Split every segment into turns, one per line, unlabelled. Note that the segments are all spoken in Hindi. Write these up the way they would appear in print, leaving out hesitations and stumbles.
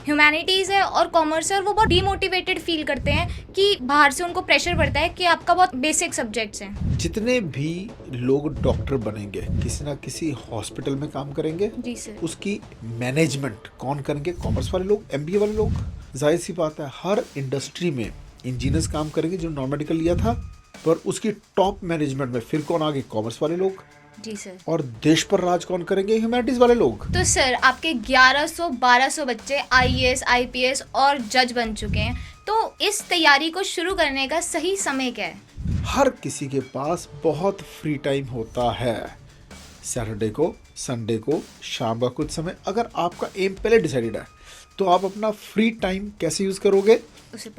ह्यूमैनिटीज़ है और कॉमर्स है और वो बहुत डीमोटिवेटेड फील करते हैं कि बाहर से उनको प्रेशर पड़ता है कि आपका बहुत बेसिक सब्जेक्ट्स हैं।
जितने भी लोग डॉक्टर बनेंगे किसी ना किसी हॉस्पिटल में काम करेंगे।
जी सर।
उसकी मैनेजमेंट कौन करेंगे? कॉमर्स वाले लोग, एमबीए वाले लोग। जाहिर सी बात है, हर इंडस्ट्री में इंजीनियर्स काम करेंगे जो नॉन मेडिकल लिया था, पर उसकी टॉप मैनेजमेंट में फिर कौन आगे? कॉमर्स वाले लोग।
जी सर।
और देश पर राज कौन करेंगे? ह्यूमैनिटीज वाले लोग।
तो सर आपके 1100-1200 बच्चे आईएएस, आईपीएस और जज बन चुके हैं, तो इस तैयारी को शुरू करने का सही समय क्या है?
हर किसी के पास बहुत फ्री टाइम होता है। सैटरडे को, संडे को, शाम का कुछ समय। अगर आपका एम पहले डिसाइडेड है तो आप अपना फ्री टाइम कैसे यूज करोगे?
उसे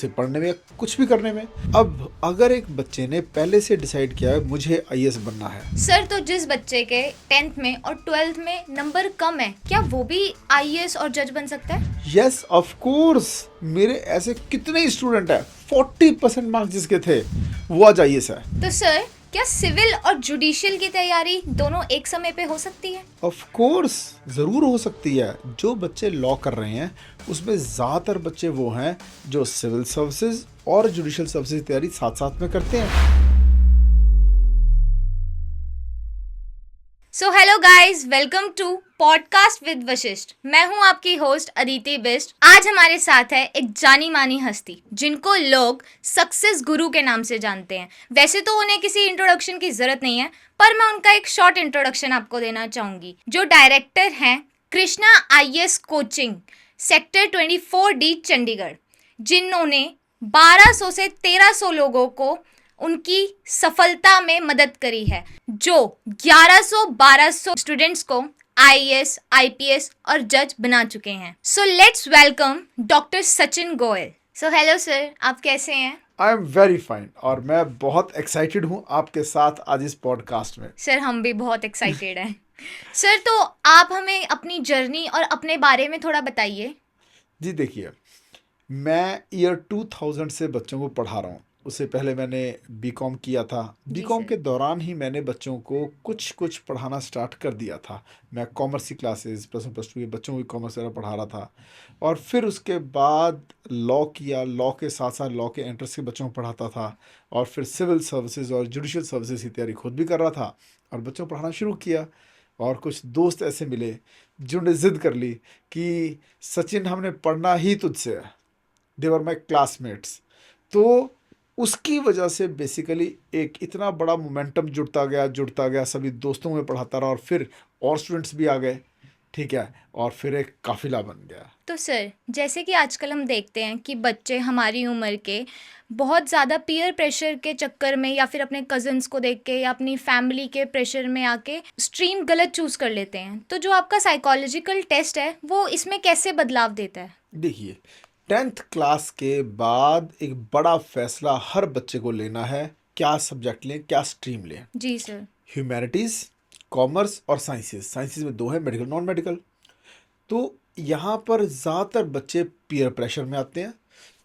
पढ़ने में या कुछ भी करने में। अब अगर एक बच्चे ने पहले से डिसाइड किया है मुझे आईएएस बनना है।
सर तो जिस बच्चे के 10th में और 12th में नंबर कम है, क्या वो भी आईएएस और जज बन सकता है?
Yes of course. मेरे ऐसे कितने स्टूडेंट है, 40% मार्क्स जिसके थे वो आज आईएएस है।
तो सर क्या सिविल और जुडिशियल की तैयारी दोनों एक समय पे हो सकती है?
ऑफ कोर्स जरूर हो सकती है। जो बच्चे लॉ कर रहे हैं उसमें ज़्यादातर बच्चे वो हैं जो सिविल सर्विसेज और जुडिशियल सर्विसेज की तैयारी साथ साथ में करते हैं।
So hello guys, welcome to podcast with Vashishth. मैं हूं आपकी होस्ट अदिति बिस्ट। आज हमारे साथ है एक जानी मानी हस्ती जिनको लोग सक्सेस गुरु के नाम से जानते हैं। वैसे तो उन्हें किसी इंट्रोडक्शन की जरूरत नहीं है, पर मैं उनका एक शॉर्ट इंट्रोडक्शन आपको देना चाहूंगी। जो डायरेक्टर हैं Krishna IAS coaching, sector 24D Chandigarh, जिन्होंने 1200 से 1300 लोगों को उनकी सफलता में मदद करी है, जो 1100-1200 स्टूडेंट्स को आईएएस, आईपीएस और जज बना चुके हैं। So let's welcome doctor Sachin Goyal. So hello sir, आप कैसे हैं?
आई एम वेरी फाइन और मैं बहुत एक्साइटेड हूँ आपके साथ आज इस पॉडकास्ट में।
सर हम भी बहुत एक्साइटेड हैं। सर तो आप हमें अपनी जर्नी और अपने बारे में थोड़ा बताइए।
जी देखिए, मैं ईयर 2000 से बच्चों को पढ़ा रहा हूँ। उससे पहले मैंने बीकॉम किया था। बीकॉम के दौरान ही मैंने बच्चों को कुछ कुछ पढ़ाना स्टार्ट कर दिया था। मैं कॉमर्स की क्लासेस +1 +2 के बच्चों को भी कॉमर्स वगैरह पढ़ा रहा था। और फिर उसके बाद लॉ किया। लॉ के साथ साथ लॉ के एंट्रेंस के बच्चों को पढ़ाता था। और फिर सिविल सर्विसेज और जुडिशियल सर्विसेज की तैयारी खुद भी कर रहा था और बच्चों को पढ़ाना शुरू किया। और कुछ दोस्त ऐसे मिले जिन्होंने ज़िद कर ली कि सचिन हमने पढ़ना ही तुझसे है। दे वर माई क्लासमेट्स। तो उसकी वजह से बेसिकली एक इतना बड़ा मोमेंटम जुड़ता गया, सभी दोस्तों में पढ़ाता रहा और फिर और स्टूडेंट्स भी आ गए, ठीक है, और फिर एक काफिला बन गया।
तो सर जैसे कि आजकल हम देखते हैं कि बच्चे हमारी उम्र के बहुत ज़्यादा पीयर प्रेशर के चक्कर में या फिर अपने कज़न्स को देख के या अपनी फैमिली के प्रेशर में आके स्ट्रीम गलत चूज़ कर लेते हैं, तो जो आपका साइकोलॉजिकल टेस्ट है वो इसमें कैसे बदलाव देता है?
देखिए, 10th क्लास के बाद एक बड़ा फैसला हर बच्चे को लेना है, क्या सब्जेक्ट लें, क्या स्ट्रीम लें।
जी सर।
ह्यूमैनिटीज़, कॉमर्स और साइंसेस। साइंसेस में दो है, मेडिकल नॉन मेडिकल। तो यहाँ पर ज़्यादातर बच्चे पीयर प्रेशर में आते हैं।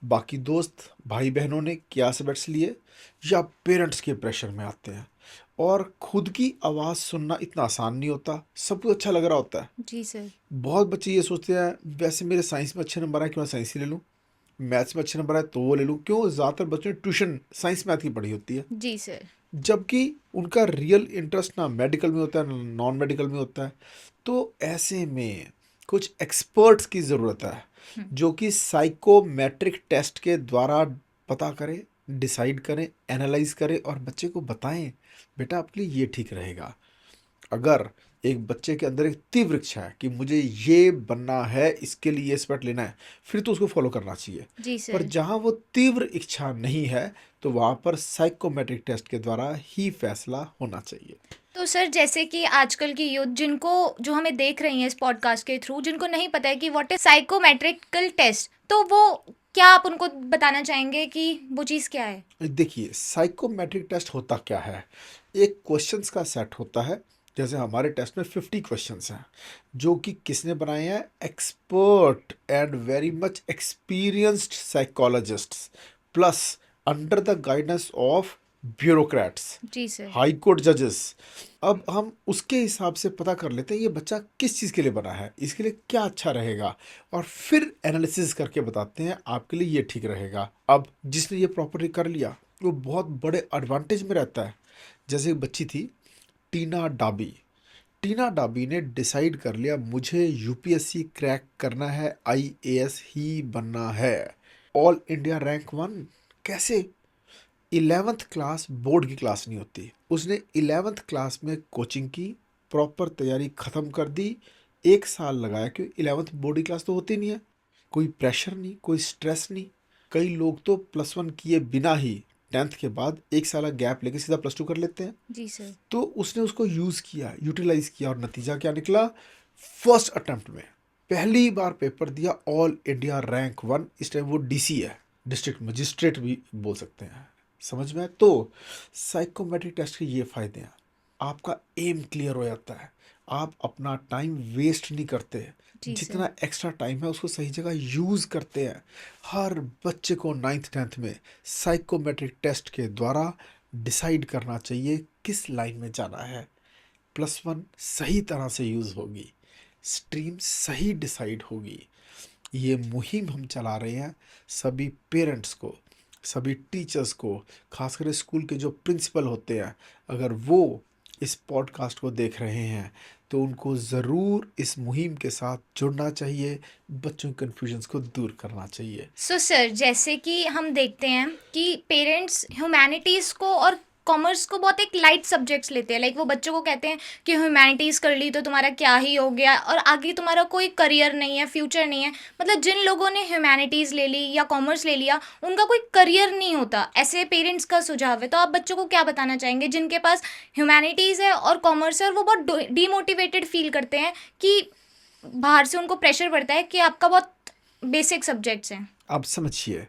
बाकी दोस्त भाई बहनों ने क्या सब्जेक्ट्स लिए, या पेरेंट्स के प्रेशर में आते हैं। और खुद की आवाज़ सुनना इतना आसान नहीं होता। सब कुछ अच्छा लग रहा होता है।
जी सर।
बहुत बच्चे ये सोचते हैं वैसे मेरे साइंस में अच्छे नंबर आए, क्यों मैं साइंस ही ले लूँ। मैथ्स में अच्छे नंबर आए तो वो ले लूँ। क्यों? ज़्यादातर बच्चों ने ट्यूशन साइंस मैथ की पढ़ी होती है,
जी सर।
जबकि उनका रियल इंटरेस्ट ना मेडिकल में होता है ना नॉन मेडिकल में होता है। तो ऐसे में कुछ एक्सपर्ट्स की ज़रूरत है जो कि साइकोमेट्रिक टेस्ट के द्वारा पता करें, डिसाइड करें, एनालाइज करें और बच्चे को बताएं बेटा आपके लिए ये ठीक रहेगा। अगर एक बच्चे के अंदर एक तीव्र इच्छा है कि मुझे ये बनना है, इसके लिए ये सब्जेक्ट लेना है, फिर तो उसको फॉलो करना चाहिए।
जी
पर
सर।
जहाँ वो तीव्र इच्छा नहीं है तो वहाँ पर साइकोमेट्रिक टेस्ट के द्वारा ही फैसला होना चाहिए।
तो सर जैसे कि आजकल की यूथ जिनको जो हमें देख रही हैं इस पॉडकास्ट के थ्रू, जिनको नहीं पता है कि व्हाट इज साइकोमेट्रिकल टेस्ट, तो वो क्या आप उनको बताना चाहेंगे कि वो चीज़ क्या है?
देखिए, साइकोमेट्रिक टेस्ट होता क्या है? एक क्वेश्चंस का सेट होता है। जैसे हमारे टेस्ट में 50 क्वेश्चंस हैं जो कि किसने बनाए हैं? Expert and very much experienced psychologists, plus under the guidance of bureaucrats,
जी सर।
हाई कोर्ट जजेस। अब हम उसके हिसाब से पता कर लेते हैं ये बच्चा किस चीज़ के लिए बना है, इसके लिए क्या अच्छा रहेगा, और फिर एनालिसिस करके बताते हैं आपके लिए ये ठीक रहेगा। अब जिसने ये प्रॉपरली कर लिया वो बहुत बड़े एडवांटेज में रहता है। जैसे एक बच्ची थी टीना डाबी। टीना डाबी ने डिसाइड कर लिया मुझे यूपीएससी क्रैक करना है, आईएएस ही बनना है। ऑल इंडिया रैंक 1 कैसे? 11th क्लास बोर्ड की क्लास नहीं होती, उसने 11th क्लास में कोचिंग की, प्रॉपर तैयारी ख़त्म कर दी। 1 साल लगाया, क्योंकि 11th बोर्ड की क्लास तो होती नहीं है, कोई प्रेशर नहीं, कोई स्ट्रेस नहीं। कई लोग तो +1 किए बिना ही 10th के बाद 1 साल गैप लेके सीधा +2 कर लेते हैं।
जी सर।
तो उसने उसको यूज़ किया, यूटिलाइज किया, और नतीजा क्या निकला? फर्स्ट अटेम्प्ट में पहली बार पेपर दिया, ऑल इंडिया रैंक 1। इस टाइम वो डीसी है, डिस्ट्रिक्ट मजिस्ट्रेट भी बोल सकते हैं। समझ में? तो साइकोमेट्रिक टेस्ट के ये फ़ायदे हैं, आपका एम क्लियर हो जाता है, आप अपना टाइम वेस्ट नहीं करते,
जी सर।
जितना एक्स्ट्रा टाइम है उसको सही जगह यूज़ करते हैं। हर बच्चे को 9th 10th में साइकोमेट्रिक टेस्ट के द्वारा डिसाइड करना चाहिए किस लाइन में जाना है। +1 सही तरह से यूज़ होगी, स्ट्रीम सही डिसाइड होगी। ये मुहिम हम चला रहे हैं सभी पेरेंट्स को, सभी टीचर्स को, खासकर स्कूल के जो प्रिंसिपल होते हैं, अगर वो इस पॉडकास्ट को देख रहे हैं तो उनको ज़रूर इस मुहिम के साथ जुड़ना चाहिए, बच्चों के कन्फ्यूजन्स को दूर करना चाहिए।
सो सर, जैसे कि हम देखते हैं कि पेरेंट्स ह्यूमैनिटीज़ को और कॉमर्स को बहुत एक लाइट सब्जेक्ट्स लेते हैं। लाइक वो बच्चों को कहते हैं कि ह्यूमैनिटीज़ कर ली तो तुम्हारा क्या ही हो गया और आगे तुम्हारा कोई करियर नहीं है, फ्यूचर नहीं है। मतलब जिन लोगों ने ह्यूमैनिटीज़ ले ली या कॉमर्स ले लिया उनका कोई करियर नहीं होता, ऐसे पेरेंट्स का सुझाव है। तो आप बच्चों को क्या बताना चाहेंगे जिनके पास ह्यूमैनिटीज़ है और कॉमर्स है और वो बहुत डीमोटिवेटेड फील करते हैं कि बाहर से उनको प्रेशर पड़ता है कि आपका बहुत बेसिक सब्जेक्ट्स हैं?
आप समझिए,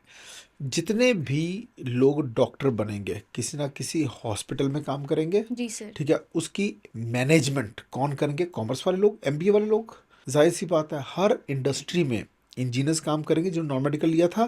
जितने भी लोग डॉक्टर बनेंगे किसी ना किसी हॉस्पिटल में काम करेंगे,
जी सर।
ठीक है, उसकी मैनेजमेंट कौन करेंगे? कॉमर्स वाले लोग, एमबीए वाले लोग। जाहिर सी बात है, हर इंडस्ट्री में इंजीनियर्स काम करेंगे जो नॉन मेडिकल लिया था,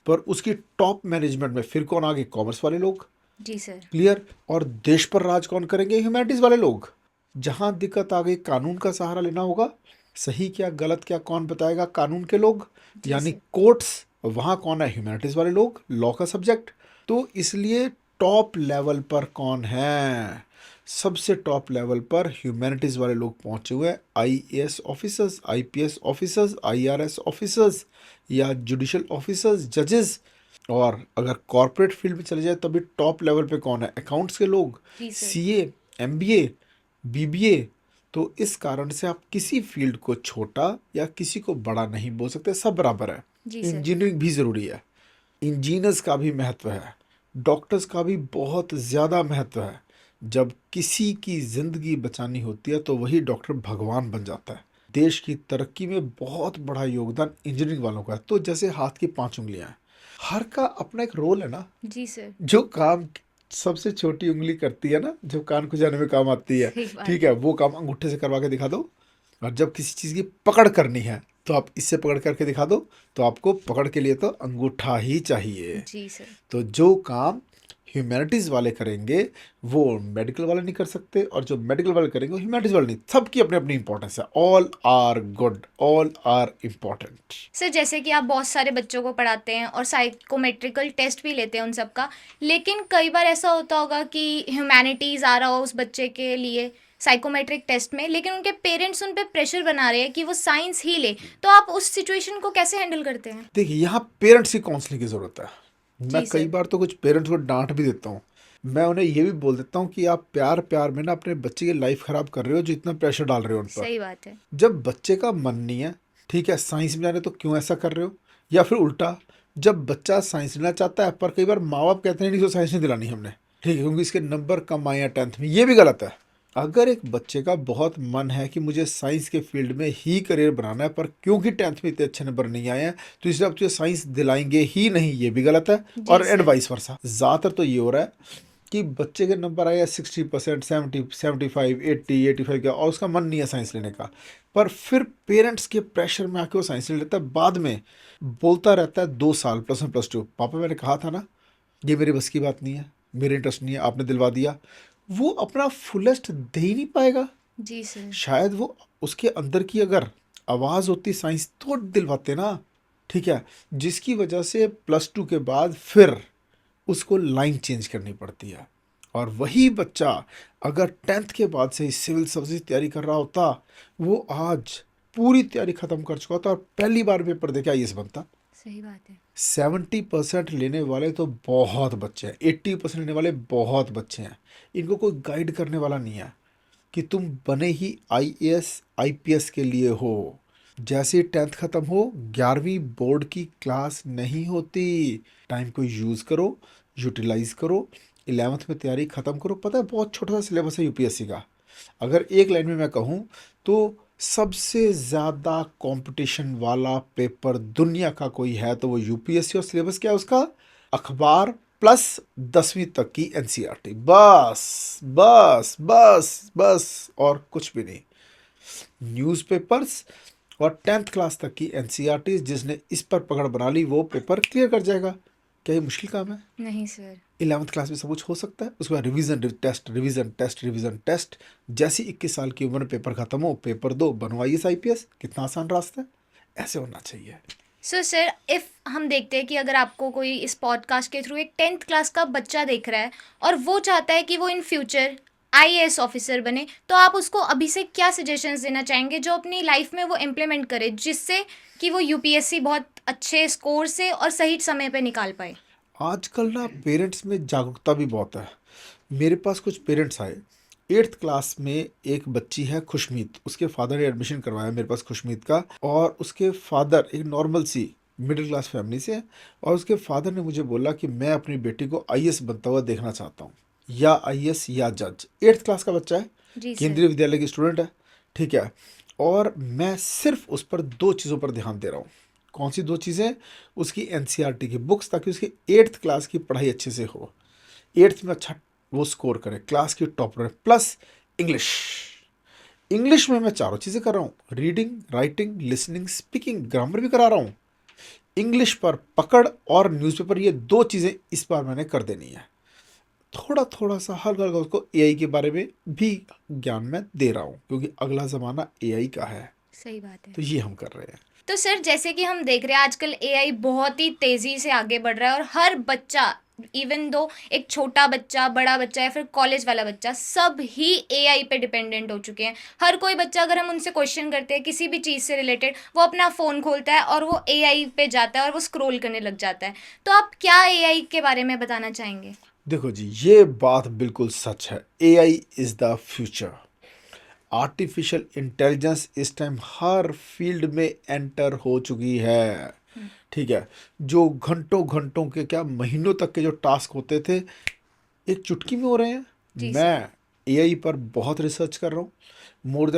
पर उसकी टॉप मैनेजमेंट में फिर कौन आगे? कॉमर्स वाले लोग।
जी सर।
क्लियर? और देश पर राज कौन करेंगे? ह्यूमैनिटीज वाले लोग। जहां दिक्कत आ गई, कानून का सहारा लेना होगा। सही क्या गलत क्या कौन बताएगा? कानून के लोग,
जी
यानी
सर।
कोर्ट्स। वहां कौन है? ह्यूमैनिटीज वाले लोग, लॉ का सब्जेक्ट। तो इसलिए टॉप लेवल पर कौन है? सबसे टॉप लेवल पर ह्यूमैनिटीज वाले लोग पहुंचे हुए हैं। IAS officers, IPS officers, IRS officers, या जुडिशल ऑफिसर्स, जजेस। और अगर कॉरपोरेट फील्ड में चले जाए तो अभी टॉप लेवल पे कौन है? अकाउंट्स के लोग,
जी सर।
CA, MBA, BBA. तो इस कारण से आप किसी फील्ड को छोटा या किसी को बड़ा नहीं बोल सकते, सब बराबर है।
जी सर।
इंजीनियरिंग भी ज़रूरी है, इंजीनियर्स का भी महत्व है, डॉक्टर्स का भी बहुत ज़्यादा महत्व है। जब किसी की ज़िंदगी बचानी होती है तो वही डॉक्टर भगवान बन जाता है। देश की तरक्की में बहुत बड़ा योगदान इंजीनियरिंग वालों का है। तो जैसे हाथ की 5 उंगलियां हैं, हर का अपना एक रोल है ना।
जी सर।
जो काम सबसे छोटी उंगली करती है ना, जो कान को जाने में काम आती है,
सही बात
ठीक
है।
है, वो काम अंगूठे से करवा के दिखा दो। और जब किसी चीज़ की पकड़ करनी है तो आप इससे पकड़ करके दिखा दो, तो आपको पकड़ के लिए तो अंगूठा ही चाहिए।
जी सर।
तो जो काम ह्यूमैनिटीज़ वाले करेंगे वो मेडिकल वाले नहीं कर सकते, और जो मेडिकल वाले करेंगे वो ह्यूमैनिटीज़ वाले नहीं। सबकी अपनी अपनी इंपॉर्टेंस है। All are good, all are important.
Sir, जैसे कि आप बहुत सारे बच्चों को पढ़ाते हैं और साइकोमेट्रिकल टेस्ट भी लेते हैं उन सब का, लेकिन कई बार ऐसा होता होगा कि ह्यूमैनिटीज़ आ रहा हो उस बच्चे के लिए साइकोमेट्रिक टेस्ट में, लेकिन उनके पेरेंट्स उन पे प्रेशर बना रहे हैं कि वो साइंस ही ले। तो आप उस सिचुएशन को कैसे हैंडल करते हैं?
देखिए, यहाँ पेरेंट्स की काउंसलिंग की ज़रूरत है। मैं
जी
कई
सर।
बार तो कुछ पेरेंट्स को डांट भी देता हूँ। मैं उन्हें ये भी बोल देता हूँ कि आप प्यार प्यार में ना अपने बच्चे की लाइफ ख़राब कर रहे हो, जो इतना प्रेशर डाल रहे हो उन पर।
सही बात है।
जब बच्चे का मन नहीं है, ठीक है, साइंस में जाने, तो क्यों ऐसा कर रहे हो? या फिर उल्टा, जब बच्चा साइंस लेना चाहता है पर कई बार माँ बाप कहते हैं नहीं, इसको साइंस नहीं दिलानी हमने, ठीक है, क्योंकि इसके नंबर कम आए हैं 10th में, ये भी गलत है। अगर एक बच्चे का बहुत मन है कि मुझे साइंस के फील्ड में ही करियर बनाना है, पर क्योंकि 10th में इतने अच्छे नंबर नहीं आए हैं तो इसलिए आप तुझे साइंस दिलाएंगे ही नहीं, ये भी गलत है।
जी
और
सर।
एडवाइस वर्सा, ज़्यादातर तो ये हो रहा है कि बच्चे के नंबर आए 60%, 70, 75, 80, 85 का, और उसका मन नहीं है साइंस लेने का, पर फिर पेरेंट्स के प्रेशर में आके वो साइंस ले लेता है। बाद में बोलता रहता है 2 साल +1 +2, पापा मैंने कहा था ना, ये मेरी बस की बात नहीं है, मेरे इंटरेस्ट नहीं है, आपने दिलवा दिया, वो अपना फुलेस्ट दे ही नहीं पाएगा।
जी सर।
शायद वो उसके अंदर की अगर आवाज़ होती साइंस तो दिलवाते ना, ठीक है, जिसकी वजह से +2 के बाद फिर उसको लाइन चेंज करनी पड़ती है। और वही बच्चा अगर 10th के बाद से ही सिविल सर्विस की तैयारी कर रहा होता, वो आज पूरी तैयारी खत्म कर चुका होता और पहली बार पेपर देके आईएएस बनता।
सही बात है।
70% लेने वाले तो बहुत बच्चे हैं, 80% लेने वाले बहुत बच्चे हैं। इनको कोई गाइड करने वाला नहीं है कि तुम बने ही आईएएस आईपीएस के लिए हो। जैसे 10th खत्म हो, 11वीं बोर्ड की क्लास नहीं होती। टाइम को यूज़ करो, यूटिलाइज करो, 11th में तैयारी खत्म करो। पता है बहुत छोटा सा सिलेबस है यूपीएससी का। अगर एक लाइन में मैं कहूँ तो सबसे ज़्यादा कंपटीशन वाला पेपर दुनिया का कोई है तो वो यूपीएससी। और सिलेबस क्या है उसका? अखबार प्लस 10वीं तक की एनसीईआरटी, बस बस बस बस, और कुछ भी नहीं। न्यूज़पेपर्स और 10th क्लास तक की एनसीईआरटी, जिसने इस पर पकड़ बना ली वो पेपर क्लियर कर जाएगा। क्या ये मुश्किल काम है?
नहीं सर।
11th क्लास में सब कुछ हो सकता है। उसके बाद revision test, revision test, revision test. जैसे 21 साल की उम्र में पेपर खत्म हो, पेपर दो, बनो आईएएस आईपीएस। कितना आसान रास्ता है, ऐसे होना चाहिए।
सो सर, इफ़ हम देखते हैं कि अगर आपको कोई इस पॉडकास्ट के थ्रू एक 10th क्लास का बच्चा देख रहा है और वो चाहता है कि वो इन फ्यूचर आईएएस ऑफिसर बने, तो आप उसको अभी से क्या सजेशंस देना चाहेंगे जो अपनी लाइफ में वो इम्प्लीमेंट करे, जिससे कि वो यूपीएससी बहुत अच्छे स्कोर से और सही समय पे निकाल पाए?
आजकल ना पेरेंट्स में जागरूकता भी बहुत है। मेरे पास कुछ पेरेंट्स आए, 8th क्लास में एक बच्ची है खुशमीत, उसके फादर ने एडमिशन करवाया मेरे पास खुशमीत का। और उसके फादर एक नॉर्मल सी मिडिल क्लास फैमिली से है। और उसके फादर ने मुझे बोला कि मैं अपनी बेटी को आईएएस बनता हुआ देखना चाहता हूँ, या आईएएस या जज। 8th क्लास का बच्चा है,
जी सर।
केंद्रीय विद्यालय की स्टूडेंट है, ठीक है। और मैं सिर्फ उस पर 2 चीज़ों पर ध्यान दे रहा हूँ। कौन सी 2 चीज़ें? उसकी एनसीईआरटी की बुक्स, ताकि उसकी 8th क्लास की पढ़ाई अच्छे से हो, 8th में अच्छा वो स्कोर करे, क्लास की टॉपर, प्लस इंग्लिश। इंग्लिश में मैं चारों चीज़ें कर रहा हूँ, reading, writing, listening, speaking, grammar भी करा रहा हूँ। इंग्लिश पर पकड़ और न्यूज़पेपर, ये 2 चीज़ें इस बार मैंने कर देनी है। थोड़ा थोड़ा सा हल्का हल्का उसको एआई के बारे में भी ज्ञान मैं दे रहा हूँ, क्योंकि अगला ज़माना एआई का है।
सही बात है।
तो ये हम कर रहे हैं।
तो सर, जैसे कि हम देख रहे हैं आजकल एआई बहुत ही तेज़ी से आगे बढ़ रहा है और हर बच्चा, इवन दो एक छोटा बच्चा, बड़ा बच्चा या फिर कॉलेज वाला बच्चा, सब ही एआई पे डिपेंडेंट हो चुके हैं। हर कोई बच्चा, अगर हम उनसे क्वेश्चन करते हैं किसी भी चीज़ से रिलेटेड, वो अपना फ़ोन खोलता है और वो एआई पे जाता है और वो स्क्रॉल करने लग जाता है। तो आप क्या एआई के बारे में बताना चाहेंगे?
देखो जी, ये बात बिल्कुल सच है। AI is the future. Artificial intelligence इस टाइम हर फील्ड में एंटर हो चुकी है, ठीक है। जो घंटों घंटों के, क्या महीनों तक के जो टास्क होते थे, एक चुटकी में हो रहे हैं।
जी सर।
मैं एआई पर बहुत रिसर्च कर रहा हूँ। मोर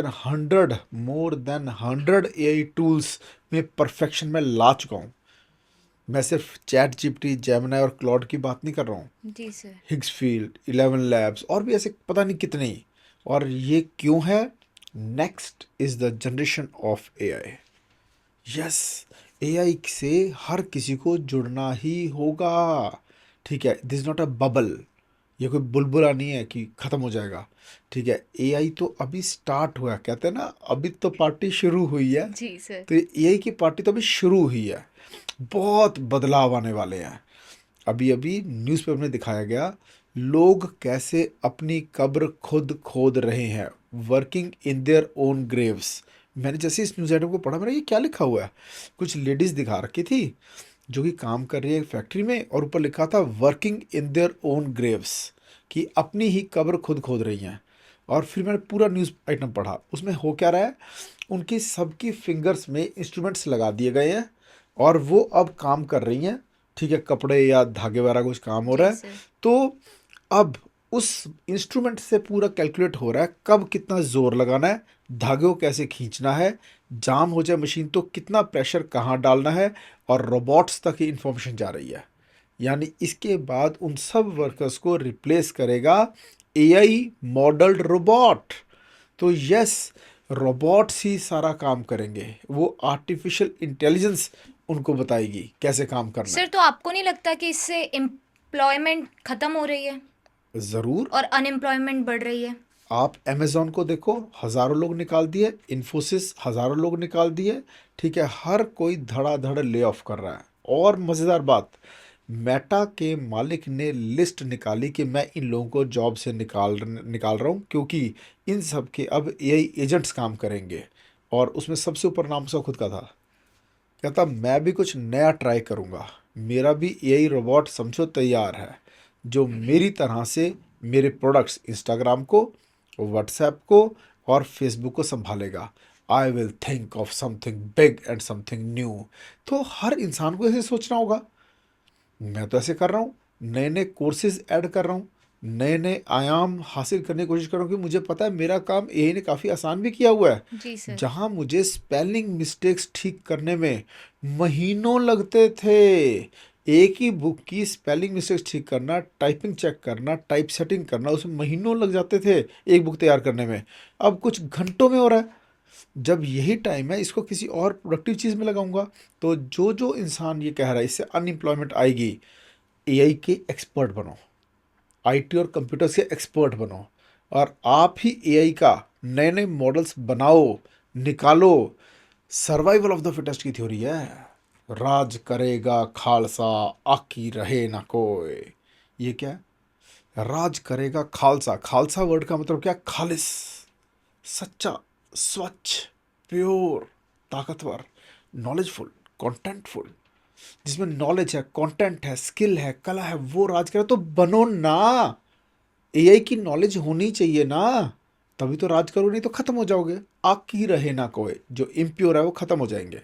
देन 100 एआई टूल्स में परफेक्शन में ला चुका हूँ। मैं सिर्फ चैट जीपीटी, जेमिनी और क्लॉड की बात नहीं कर रहा हूँ।
जी सर।
हिग्स फील्ड, 11 लैब्स और भी ऐसे पता नहीं कितने ही। और ये क्यों है? Next is the generation of AI. Yes, AI से हर किसी को जुड़ना ही होगा, ठीक है। दिस नॉट अ बबल, ये कोई बुलबुला नहीं है कि ख़त्म हो जाएगा, ठीक है। एआई तो अभी स्टार्ट हुआ है, कहते हैं ना, अभी तो पार्टी शुरू हुई है।
जी सर।
तो एआई की पार्टी तो अभी शुरू हुई है। बहुत बदलाव आने वाले हैं। अभी अभी न्यूज़पेपर में दिखाया गया, लोग कैसे अपनी कब्र खुद खोद रहे हैं, working in their own Graves. मैंने जैसे इस न्यूज़ आइटम को पढ़ा, मेरा ये क्या लिखा हुआ है? कुछ लेडीज़ दिखा रखी थी जो कि काम कर रही है फैक्ट्री में, और ऊपर लिखा था working in their own Graves, कि अपनी ही कब्र खुद खोद रही हैं। और फिर मैंने पूरा न्यूज़ आइटम पढ़ा, उसमें हो क्या रहा है, उनकी सबकी फिंगर्स में इंस्ट्रूमेंट्स लगा दिए गए हैं और वो अब काम कर रही हैं, ठीक है। कपड़े या धागे वगैरह कुछ काम हो रहा
जी
है।
सर।
तो अब उस इंस्ट्रूमेंट से पूरा कैलकुलेट हो रहा है कब कितना जोर लगाना है, धागे को कैसे खींचना है, जाम हो जाए मशीन तो कितना प्रेशर कहाँ डालना है, और रोबोट्स तक ही इंफॉर्मेशन जा रही है। यानी इसके बाद उन सब वर्कर्स को रिप्लेस करेगा एआई मॉडल्ड रोबोट। तो यस, रोबोट्स ही सारा काम करेंगे, वो आर्टिफिशियल इंटेलिजेंस उनको बताएगी कैसे काम करना है।
सर, तो आपको नहीं लगता कि इससे एम्प्लॉयमेंट ख़त्म हो रही है?
ज़रूर।
और अनएम्प्लॉयमेंट बढ़ रही है।
आप अमेज़न को देखो, हज़ारों लोग निकाल दिए, इन्फोसिस हज़ारों लोग निकाल दिए, ठीक है, हर कोई धड़ाधड़ ले ऑफ कर रहा है। और मज़ेदार बात, मेटा के मालिक ने लिस्ट निकाली कि मैं इन लोगों को जॉब से निकाल रहा हूँ, क्योंकि इन सब के अब एआई एजेंट्स काम करेंगे। और उसमें सबसे ऊपर नाम उसका खुद का था। कहता मैं भी कुछ नया ट्राई करूँगा, मेरा भी एआई रोबोट समझो तैयार है, जो मेरी तरह से मेरे प्रोडक्ट्स इंस्टाग्राम को, व्हाट्सएप को और फेसबुक को संभालेगा। I will think of something big and something new. तो हर इंसान को ऐसे सोचना होगा। मैं तो ऐसे कर रहा हूँ, नए नए कोर्सेज ऐड कर रहा हूँ, नए नए आयाम हासिल करने की कोशिश कर रहा हूँ, कि मुझे पता है मेरा काम एआई ने काफ़ी आसान भी किया हुआ है।
जी सर।
जहाँ मुझे स्पेलिंग मिस्टेक्स ठीक करने में महीनों लगते थे, एक ही बुक की स्पेलिंग मिस्टेक्स ठीक करना, टाइपिंग चेक करना, टाइप सेटिंग करना, उसमें महीनों लग जाते थे एक बुक तैयार करने में, अब कुछ घंटों में हो रहा है। जब यही टाइम है इसको किसी और प्रोडक्टिव चीज़ में लगाऊंगा, तो जो जो इंसान ये कह रहा है इससे अनएम्प्लॉयमेंट आएगी, एआई के एक्सपर्ट बनो, आईटी और कंप्यूटर्स के एक्सपर्ट बनो, और आप ही एआई का नए नए मॉडल्स बनाओ, निकालो। सर्वाइवल ऑफ द फिटेस्ट की थ्योरी है। राज करेगा खालसा, आकी रहे ना कोई। ये क्या है? राज करेगा खालसा। खालसा वर्ड का मतलब क्या? खालिस, सच्चा, स्वच्छ, प्योर, ताकतवर, नॉलेजफुल, कॉन्टेंटफुल, जिसमें नॉलेज है, कंटेंट है, स्किल है, कला है, वो राज करे। तो बनो ना। एआई की नॉलेज होनी चाहिए ना, तभी तो राज करो, नहीं तो खत्म हो जाओगे। आकी रहे ना कोई। जो इम्प्योर है वो खत्म हो जाएंगे,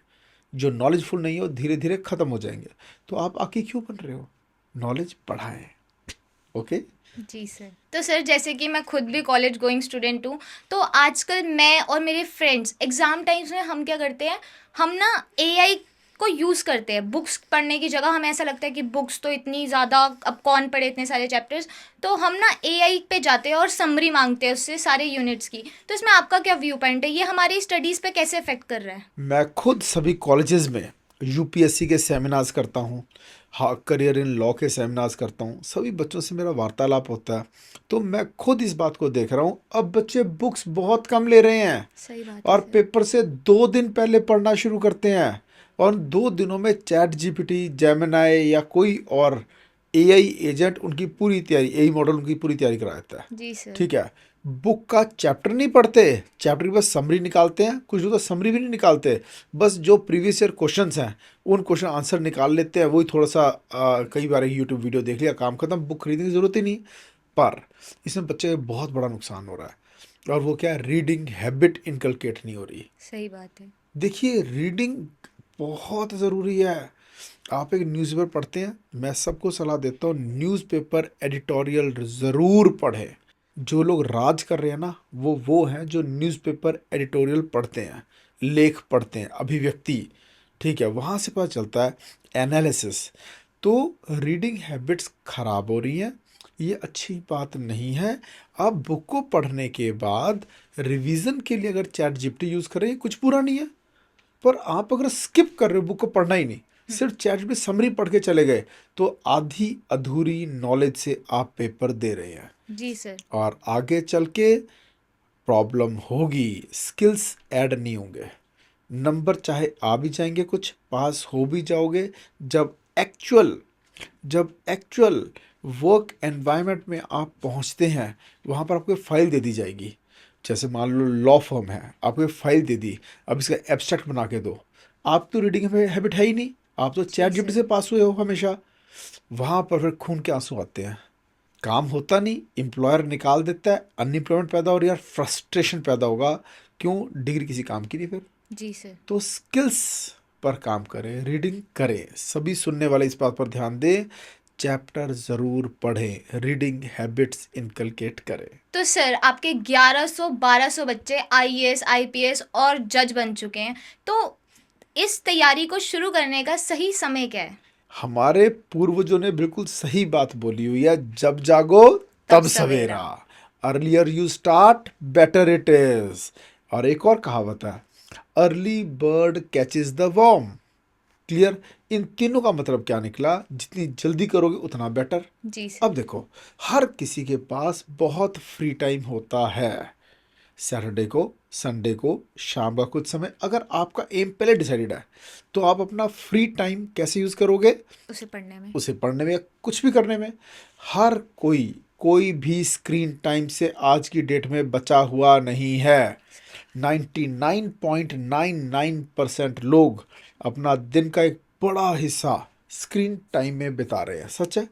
जो नॉलेजफुल नहीं है वो धीरे धीरे खत्म हो जाएंगे। तो आप आकी क्यों बन रहे हो? नॉलेज बढ़ाएं। ओके।
जी सर। तो सर जैसे कि मैं खुद भी कॉलेज गोइंग स्टूडेंट हूँ, तो आजकल मैं और मेरे फ्रेंड्स एग्ज़ाम टाइम्स में हम क्या करते हैं, हम ना एआई को यूज़ करते हैं बुक्स पढ़ने की जगह। हमें ऐसा लगता है कि बुक्स तो इतनी ज़्यादा, अब कौन पढ़े इतने सारे चैप्टर्स, तो हम ना एआई पे जाते हैं और समरी मांगते हैं उससे सारे यूनिट्स की। तो इसमें आपका क्या व्यू पॉइंट है, ये हमारी स्टडीज़ पे कैसे अफेक्ट कर रहा है?
मैं खुद सभी कॉलेजेस में यूपीएससी के सेमिनार्स करता हूँ, हाँ, करियर इन लॉ के सेमिनार्स करता हूँ, सभी बच्चों से मेरा वार्तालाप होता है। तो मैं खुद इस बात को देख रहा हूँ, अब बच्चे बुक्स बहुत कम ले रहे हैं
सही बात है
और
सर।
पेपर से 2 दिन पहले पढ़ना शुरू करते हैं, और 2 दिनों में चैट जीपीटी, जेमिनाई या कोई और एआई एजेंट उनकी पूरी तैयारी, एआई मॉडल उनकी पूरी तैयारी करा देता है।
जी सर।
ठीक है। बुक का चैप्टर नहीं पढ़ते, चैप्टर की बस समरी निकालते हैं। कुछ लोग तो समरी भी नहीं निकालते, बस जो प्रीवियस ईयर क्वेश्चंस हैं उन क्वेश्चन आंसर निकाल लेते हैं। वही थोड़ा सा कई बार यूट्यूब वीडियो देख लिया, काम खत्म, बुक खरीदने की ज़रूरत ही नहीं। पर इसमें बच्चे का बहुत बड़ा नुकसान हो रहा है, और वो क्या है? रीडिंग हैबिट इनकलकेट नहीं हो रही।
सही बात है।
देखिए, रीडिंग बहुत ज़रूरी है। आप एक न्यूज़पेपर पढ़ते हैं, मैं सबको सलाह देता हूँ न्यूज़पेपर एडिटोरियल ज़रूर पढ़ें। जो लोग राज कर रहे हैं ना, वो हैं जो न्यूज़पेपर एडिटोरियल पढ़ते हैं, लेख पढ़ते हैं, अभिव्यक्ति, ठीक है, वहाँ से पता चलता है, एनालिसिस। तो रीडिंग हैबिट्स ख़राब हो रही हैं, ये अच्छी बात नहीं है। आप बुक को पढ़ने के बाद रिवीजन के लिए अगर चैट जीपीटी यूज़ करें, कुछ बुरा नहीं है। पर आप अगर स्किप कर रहे हो, बुक को पढ़ना ही नहीं, सिर्फ चैट में समरी पढ़ के चले गए, तो आधी अधूरी नॉलेज से आप पेपर दे रहे हैं,
जी सर।
और आगे चल के प्रॉब्लम होगी। स्किल्स ऐड नहीं होंगे, नंबर चाहे आ भी जाएंगे, कुछ पास हो भी जाओगे। जब एक्चुअल वर्क एनवायरनमेंट में आप पहुंचते हैं, वहाँ पर आपको एक फाइल दे दी जाएगी। जैसे मान लो लॉ फर्म है, आपको एक फाइल दे दी, अब इसका एब्स्ट्रैक्ट बना के दो। आप तो रीडिंग में हैबिट है ही नहीं, आप तो
जी
चैट जीपीटी
सर।
से पास हुए हो हमेशा। वहाँ पर फिर खून के आंसू आते हैं, काम होता नहीं, एम्प्लॉयर निकाल देता है, अनएम्प्लॉयमेंट पैदा हो रही है, फ्रस्ट्रेशन पैदा होगा। क्यों? डिग्री किसी काम की नहीं फिर।
जी सर।
तो स्किल्स पर काम करें, रीडिंग करें। सभी सुनने वाले इस बात पर ध्यान दें, चैप्टर ज़रूर पढ़ें, रीडिंग हैबिट्स इनकलकेट करें।
तो सर आपके 1100-1200 बच्चे आईएएस आईपीएस और जज बन चुके हैं, तो इस तैयारी को शुरू करने का सही समय क्या है?
हमारे पूर्वजों ने बिल्कुल सही बात बोली हुई है, जब जागो
तब
तब
सवेरा।
सवेरा। Earlier you start better it is. और एक और कहावत है, early bird catches the worm. Clear? इन तीनों का मतलब क्या निकला? जितनी जल्दी करोगे उतना बेटर।
जी सर।
अब देखो, हर किसी के पास बहुत फ्री टाइम होता है। सैटरडे को, संडे को, शाम का कुछ समय, अगर आपका एम पहले डिसाइडेड है तो आप अपना फ्री टाइम कैसे यूज़ करोगे?
उसे पढ़ने में।
उसे पढ़ने में या कुछ भी करने में। हर कोई भी स्क्रीन टाइम से आज की डेट में बचा हुआ नहीं है। 99.99% लोग अपना दिन का एक बड़ा हिस्सा स्क्रीन टाइम में बिता रहे हैं। सच है।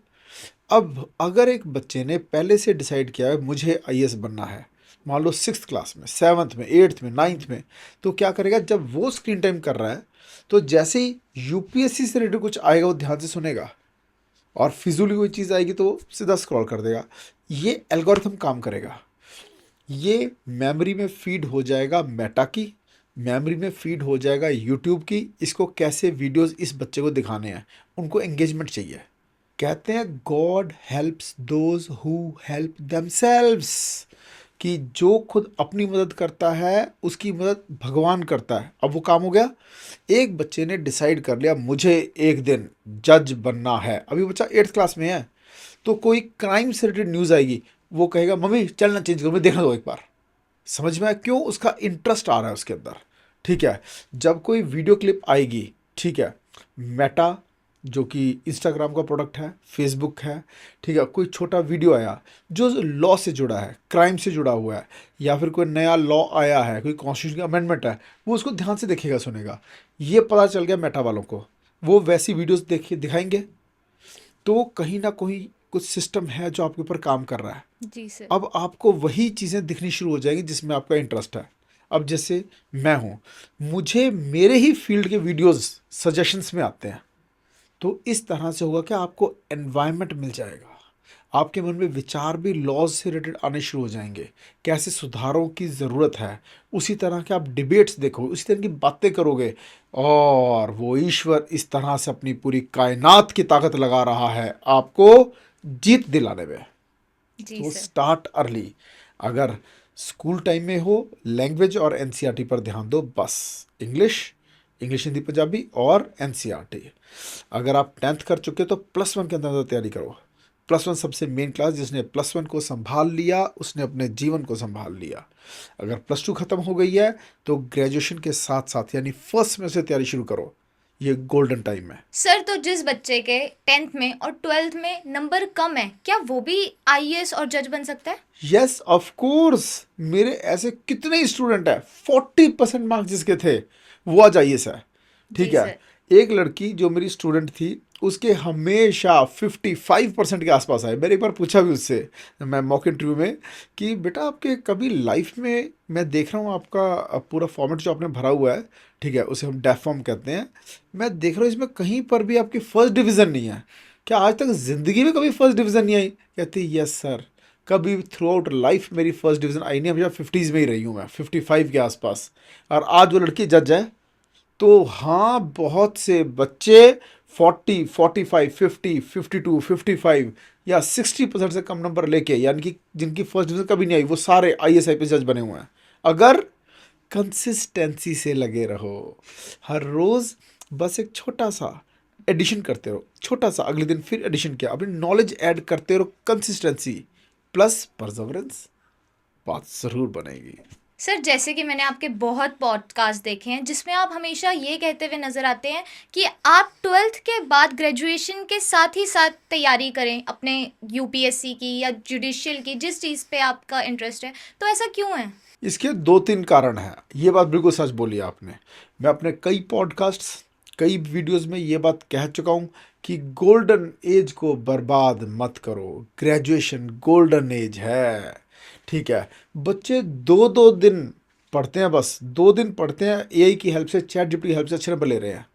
अब अगर एक बच्चे ने पहले से डिसाइड किया है मुझे आईएएस बनना है, मान लो 6th क्लास में, 7th में, 8th में, 9th में, तो क्या करेगा? जब वो स्क्रीन टाइम कर रहा है तो जैसे ही यूपीएससी से रिलेटेड कुछ आएगा वो ध्यान से सुनेगा, और फिजूली कोई चीज़ आएगी तो वो सीधा स्क्रॉल कर देगा। ये एल्गोरिथम काम करेगा। ये मेमोरी में फीड हो जाएगा मेटा की, मेमोरी में फीड हो जाएगा यूट्यूब की। इसको कैसे वीडियोस इस बच्चे को दिखाने हैं, उनको एंगेजमेंट चाहिए। कहते हैं God helps those who help themselves, कि जो खुद अपनी मदद करता है उसकी मदद भगवान करता है। अब वो काम हो गया। एक बच्चे ने डिसाइड कर लिया मुझे एक दिन जज बनना है, अभी बच्चा 8th क्लास में है, तो कोई क्राइम से रिलेटेड न्यूज़ आएगी, वो कहेगा मम्मी चलना चेंज करो, मैं देखना दो एक बार। समझ में आया? क्यों? उसका इंटरेस्ट आ रहा है उसके अंदर। ठीक है। जब कोई वीडियो क्लिप आएगी, ठीक है, मेटा जो कि इंस्टाग्राम का प्रोडक्ट है, फेसबुक है, ठीक है, कोई छोटा वीडियो आया जो लॉ से जुड़ा है, क्राइम से जुड़ा हुआ है, या फिर कोई नया लॉ आया है, कोई कॉन्स्टिट्यूशन का अमेंडमेंट है, वो उसको ध्यान से देखेगा, सुनेगा। ये पता चल गया मेटा वालों को, वो वैसी वीडियोस देखिए दिखाएंगे। तो कहीं ना कहीं कुछ सिस्टम है जो आपके ऊपर काम कर रहा है।
जी सर।
अब आपको वही चीज़ें दिखनी शुरू हो जाएंगी जिसमें आपका इंटरेस्ट है। अब जैसे मैं हूँ, मुझे मेरे ही फील्ड के वीडियोस सजेशंस में आते हैं, तो इस तरह से होगा कि आपको एनवायरनमेंट मिल जाएगा, आपके मन में विचार भी लॉज से रिलेटेड आने शुरू हो जाएंगे, कैसे सुधारों की ज़रूरत है। उसी तरह के आप डिबेट्स देखो, उसी तरह की बातें करोगे, और वो ईश्वर इस तरह से अपनी पूरी कायनात की ताकत लगा रहा है आपको जीत दिलाने में।
जी
तो
सर।
Start early. अगर स्कूल टाइम में हो, लैंग्वेज और एनसीईआरटी पर ध्यान दो, बस इंग्लिश, इंग्लिश हिंदी पंजाबी और एनसीईआरटी। अगर आप 10th कर चुके तो +1 के अंदर तैयारी करो। +1 सबसे मेन क्लास, जिसने +1 को संभाल लिया उसने अपने जीवन को संभाल लिया। अगर +2 खत्म हो गई है तो ग्रेजुएशन के साथ साथ यानी फर्स्ट में से तैयारी शुरू करो, ये गोल्डन टाइम है।
सर, तो जिस बच्चे के 10th में और 12th में नंबर कम है, क्या वो भी आईएएस और जज बन सकता है?
Yes of course. मेरे ऐसे कितने स्टूडेंट हैं, 40% मार्क्स जिसके थे वो आज आईएएस है। ठीक
जी
है।
सर।
एक लड़की जो मेरी स्टूडेंट थी, उसके हमेशा 55% के आसपास आए। मैंने एक बार पूछा भी उससे, मैं मॉक इंटरव्यू में, कि बेटा आपके कभी लाइफ में, मैं देख रहा हूँ आपका पूरा फॉर्मेट जो आपने भरा हुआ है, ठीक है, उसे हम डेफ फॉर्म कहते हैं, मैं देख रहा हूँ इसमें कहीं पर भी आपकी फर्स्ट डिवीज़न नहीं है, क्या आज तक ज़िंदगी में कभी फर्स्ट डिवीज़न नहीं आई? कहती यस सर, कभी थ्रू आउट लाइफ मेरी फर्स्ट डिवीज़न आई नहीं, हमेशा 50s में ही रही हूँ मैं, 55 के आसपास। और आज वो लड़की जज है। तो हाँ, बहुत से बच्चे 40, 45, 50, 52, 55 या 60% से कम नंबर लेके, यानी कि जिनकी फर्स्ट डिवीज़न कभी नहीं आई, वो सारे आईएएस आईपीएस जज बने हुए हैं। अगर कंसिस्टेंसी से लगे रहो, हर रोज़ बस एक छोटा सा एडिशन करते रहो, छोटा सा, अगले दिन फिर एडिशन किया, अपनी नॉलेज ऐड करते रहो, कंसिस्टेंसी प्लस परसेवरेंस, बात ज़रूर बनेगी।
सर, जैसे कि मैंने आपके बहुत पॉडकास्ट देखे हैं जिसमें आप हमेशा ये कहते हुए नज़र आते हैं कि आप 12th के बाद ग्रेजुएशन के साथ ही साथ तैयारी करें अपने यूपीएससी की या जुडिशियल की, जिस चीज़ पे आपका इंटरेस्ट है। तो ऐसा क्यों है?
इसके 2-3 कारण हैं। ये बात बिल्कुल सच बोली आपने। मैं अपने कई पॉडकास्ट्स, कई वीडियोस में ये बात कह चुका हूँ कि गोल्डन एज को बर्बाद मत करो। ग्रेजुएशन गोल्डन एज है। ठीक है। बच्चे 2-2 दिन पढ़ते हैं, बस 2 दिन पढ़ते हैं, एआई की हेल्प से, चैट जीपीटी की हेल्प से अच्छे नंबर ले रहे हैं।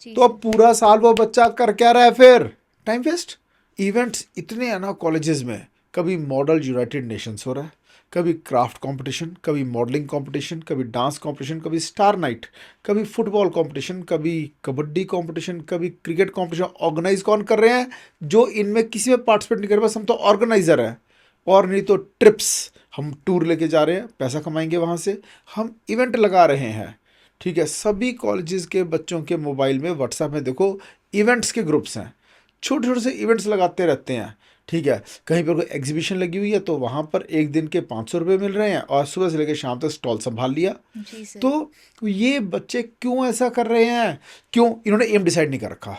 जी
तो अब पूरा साल वो बच्चा कर क्या रहा है फिर? Time waste. इवेंट्स इतने हैं ना कॉलेजेस में, कभी मॉडल यूनाइटेड नेशंस हो रहा है, कभी क्राफ्ट कंपटीशन, कभी मॉडलिंग कंपटीशन, कभी डांस कंपटीशन, कभी स्टार नाइट, कभी फुटबॉल कंपटीशन, कभी कबड्डी कंपटीशन, कभी क्रिकेट कंपटीशन। ऑर्गेनाइज कौन कर रहे हैं? जो इनमें किसी में पार्टिसिपेट नहीं कर, बस हम तो ऑर्गेनाइजर हैं। और नहीं तो ट्रिप्स, हम टूर लेके जा रहे हैं, पैसा कमाएंगे वहाँ से, हम इवेंट लगा रहे हैं। ठीक है, सभी कॉलेजेस के बच्चों के मोबाइल में व्हाट्सएप में देखो इवेंट्स के ग्रुप्स हैं, छोटे छोटे से इवेंट्स लगाते रहते हैं। ठीक है, कहीं पर कोई एग्जीबिशन लगी हुई है तो वहाँ पर एक दिन के 500 रुपये मिल रहे हैं और सुबह से लेकर शाम तक स्टॉल संभाल लिया।
जी सर।
तो ये बच्चे क्यों ऐसा कर रहे हैं? क्यों? इन्होंने एम डिसाइड नहीं कर रखा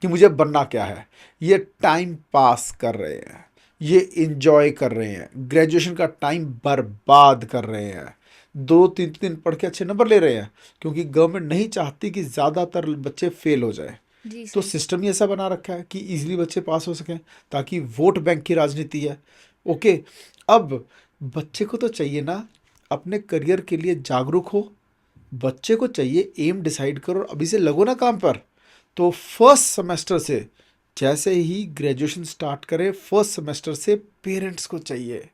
कि मुझे बनना क्या है। ये टाइम पास कर रहे हैं, ये इंजॉय कर रहे हैं, ग्रेजुएशन का टाइम बर्बाद कर रहे हैं, 2-3 दिन पढ़ के अच्छे नंबर ले रहे हैं क्योंकि गवर्नमेंट नहीं चाहती कि ज़्यादातर बच्चे फेल हो जाए।
जी
तो
सर।
सिस्टम ही ऐसा बना रखा है कि इजीली बच्चे पास हो सकें, ताकि वोट बैंक की राजनीति है। ओके, अब बच्चे को तो चाहिए ना अपने करियर के लिए जागरूक हो, बच्चे को चाहिए एम डिसाइड करो और अभी से लगो ना काम पर। तो फर्स्ट सेमेस्टर से, जैसे ही ग्रेजुएशन स्टार्ट करें, फर्स्ट सेमेस्टर से पेरेंट्स को चाहिए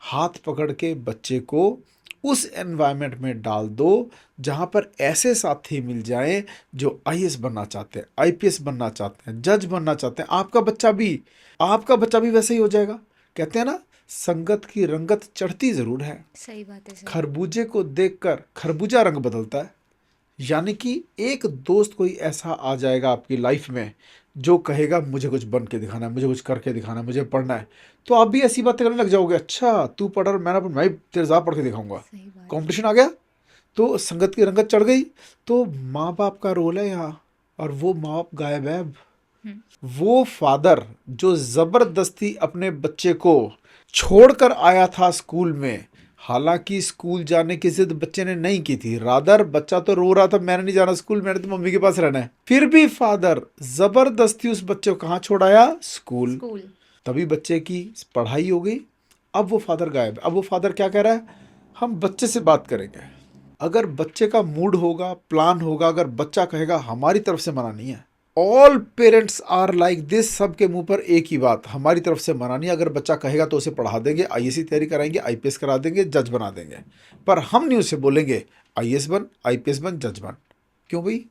हाथ पकड़ के बच्चे को उस एनवायरनमेंट में डाल दो जहाँ पर ऐसे साथी मिल जाएं जो आईएएस बनना चाहते हैं, आईपीएस बनना चाहते हैं, जज बनना चाहते हैं। आपका बच्चा भी वैसे ही हो जाएगा। कहते हैं ना, संगत की रंगत चढ़ती ज़रूर है।
सही बात है सर।
खरबूजे को देखकर खरबूजा रंग बदलता है। यानी कि एक दोस्त कोई ऐसा आ जाएगा आपकी लाइफ में जो कहेगा मुझे कुछ बन के दिखाना है, मुझे कुछ करके दिखाना है, मुझे पढ़ना है, तो आप भी ऐसी बातें करने लग जाओगे। अच्छा तू पढ़ और मैं भी तेरे साथ पढ़ के दिखाऊंगा।
सही बात।
कंपटीशन आ गया तो संगत की रंगत चढ़ गई। तो माँ बाप का रोल है यहाँ, और वो माँ बाप गायब है अब। वो फादर जो जबरदस्ती अपने बच्चे को छोड़कर आया था स्कूल में, हालांकि स्कूल जाने की जिद बच्चे ने नहीं की थी, रादर बच्चा तो रो रहा था मैंने नहीं जाना स्कूल, मैंने तो मम्मी के पास रहना है, फिर भी फादर जबरदस्ती उस बच्चे को कहाँ छोड़ाया? स्कूल।
स्कूल।
तभी बच्चे की पढ़ाई हो गई। अब वो फादर गायब। अब वो फादर क्या कह रहा है? हम बच्चे से बात करेंगे। अगर बच्चे का मूड होगा, प्लान होगा, अगर बच्चा कहेगा हमारी तरफ से मना नहीं है, all parents are like this, सबके मुंह पर एक ही बात, हमारी तरफ से मना नहीं। अगर बच्चा कहेगा तो उसे पढ़ा देंगे, आईएएस की तैयारी कराएंगे, आईपीएस करा देंगे, जज बना देंगे, पर हम नहीं उसे बोलेंगे आईएएस बन, आईपीएस बन, जज बन। क्यों भाई?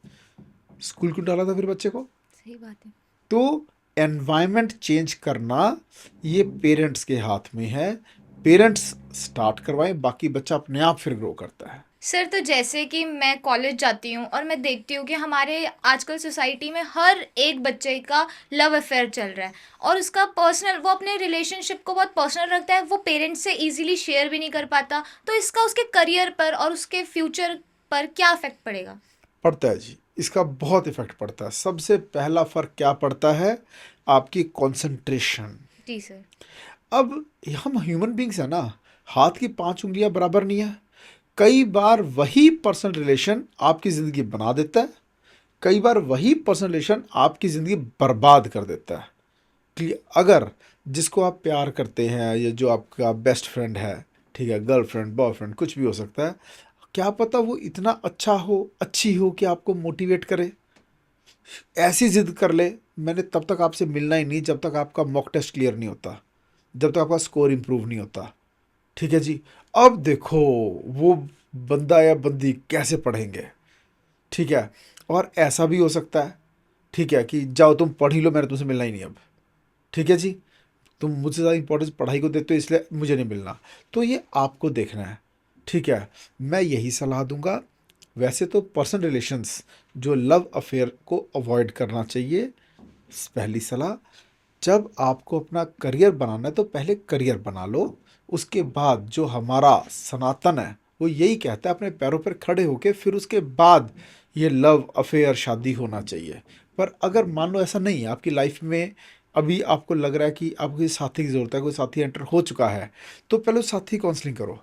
स्कूल क्यों डाला था फिर बच्चे को?
सही बात है।
तो एनवायरनमेंट चेंज करना ये पेरेंट्स के हाथ में है। पेरेंट्स स्टार्ट करवाएं, बाकी बच्चा अपने आप फिर ग्रो करता है।
सर तो जैसे कि मैं कॉलेज जाती हूँ और मैं देखती हूँ कि हमारे आजकल सोसाइटी में हर एक बच्चे का लव अफेयर चल रहा है और उसका पर्सनल, वो अपने रिलेशनशिप को बहुत पर्सनल रखता है, वो पेरेंट्स से इजीली शेयर भी नहीं कर पाता। तो इसका उसके करियर पर और उसके फ्यूचर पर क्या इफेक्ट पड़ेगा?
पड़ता है जी, इसका बहुत इफेक्ट पड़ता है। सबसे पहला फर्क क्या पड़ता है? आपकी कंसंट्रेशन।
जी सर।
अब हम ह्यूमन बींग्स है ना, हाथ की 5 उंगलियां बराबर नहीं है। कई बार वही पर्सनल रिलेशन आपकी ज़िंदगी बना देता है, कई बार वही पर्सनल रिलेशन आपकी ज़िंदगी बर्बाद कर देता है। कि अगर जिसको आप प्यार करते हैं या जो आपका बेस्ट फ्रेंड है, ठीक है, गर्लफ्रेंड, बॉयफ्रेंड, कुछ भी हो सकता है, क्या पता वो इतना अच्छा हो, अच्छी हो कि आपको मोटिवेट करे, ऐसी जिद कर ले मैंने तब तक आपसे मिलना ही नहीं जब तक आपका मॉक टेस्ट क्लियर नहीं होता, जब तक आपका स्कोर इंप्रूव नहीं होता। ठीक है जी। अब देखो वो बंदा या बंदी कैसे पढ़ेंगे। ठीक है, और ऐसा भी हो सकता है, ठीक है, कि जाओ तुम पढ़ ही लो, मैंने तुमसे मिलना ही नहीं अब। ठीक है जी, तुम मुझसे ज़्यादा इंपॉर्टेंस पढ़ाई को देते हो इसलिए मुझे नहीं मिलना। तो ये आपको देखना है। ठीक है, मैं यही सलाह दूंगा। वैसे तो पर्सनल रिलेशंस, जो लव अफेयर को अवॉइड करना चाहिए। पहली सलाह, जब आपको अपना करियर बनाना है तो पहले करियर बना लो, उसके बाद जो हमारा सनातन है वो यही कहता है अपने पैरों पर खड़े होके फिर उसके बाद ये लव अफेयर शादी होना चाहिए। पर अगर मान लो ऐसा नहीं है आपकी लाइफ में, अभी आपको लग रहा है कि आपको किसी साथी की ज़रूरत है, कोई साथी एंटर हो चुका है, तो पहले उस साथी काउंसलिंग करो।